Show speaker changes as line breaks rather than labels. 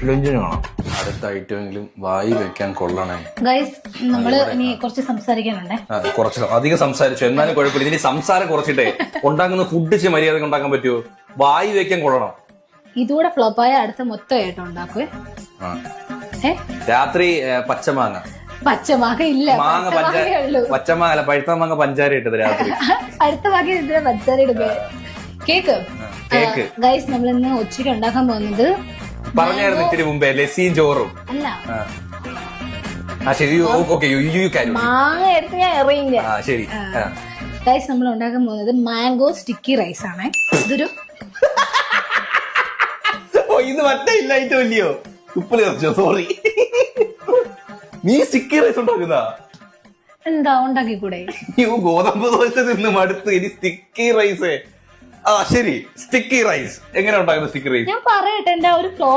ലഞ്ചിന് കാണാം. അടുത്ത ഐറ്റമെങ്കിലും വായി വെക്കാൻ കൊള്ളണേ.
ഗൈസ് നമ്മള് ഇനി കുറച്ച് സംസാരിക്കാനുണ്ടേ.
കുറച്ച് അധികം സംസാരിച്ചു, എന്നാലും കുഴപ്പമില്ല. ഇനി സംസാരം കുറച്ചിട്ടേ ഉണ്ടാക്കുന്ന ഫുഡ് മര്യാദ ഉണ്ടാക്കാൻ പറ്റുമോ? വായി വെക്കാൻ കൊള്ളണം.
ഇതുകൂടെ ഫ്ലോപ്പായ അടുത്ത മൊത്തമായിട്ട് ഉണ്ടാക്കുവേ.
രാത്രി പച്ചമാങ്ങ.
പച്ചമാങ്ങ ഇല്ല,
പച്ചമാങ്ങ അല്ല, പഴുത്ത മാങ്ങ പഞ്ചാര ഇട്ടത് രാത്രി.
അടുത്ത ഭാഗ്യം ഇതിന് പഞ്ചാര ഇടുക. കേക്ക് ഗൈസ് നമ്മൾ ഇന്ന് ഉച്ചയ്ക്ക് ഉണ്ടാക്കാൻ പോകുന്നത്
പറഞ്ഞായിരുന്നു ഇത്തിരി മുമ്പേ, ലസ്സിയും ചോറും
അല്ല.
ശരി,
മാങ്ങ എടുത്ത് ഞാൻ എറിയില്ല.
ശരി
ഗൈസ് നമ്മൾ ഉണ്ടാക്കാൻ പോകുന്നത് മാംഗോ സ്റ്റിക്കി റൈസ് ആണ്. ഇതൊരു
ഇത് മറ്റേ ഇല്ലായിട്ട് വല്യോ ഉപ്പില് കുറച്ചോ? സോറി, നീ സ്റ്റിക്കി റൈസ് ഉണ്ടാക്കുന്ന
എന്താ ഉണ്ടാക്കിക്കൂടെ?
ഗോതമ്പ് ദോശ നിന്ന് മടുത്ത് ഇനി സ്റ്റിക്കി റൈസ്. ശരി, സ്റ്റിക്കി റൈസ് എങ്ങനെ ഉണ്ടാക്കുന്ന? സ്റ്റിക്കി റൈസ്
ഞാൻ പറയട്ടെ, എന്റെ ഒരു ഫ്ലോ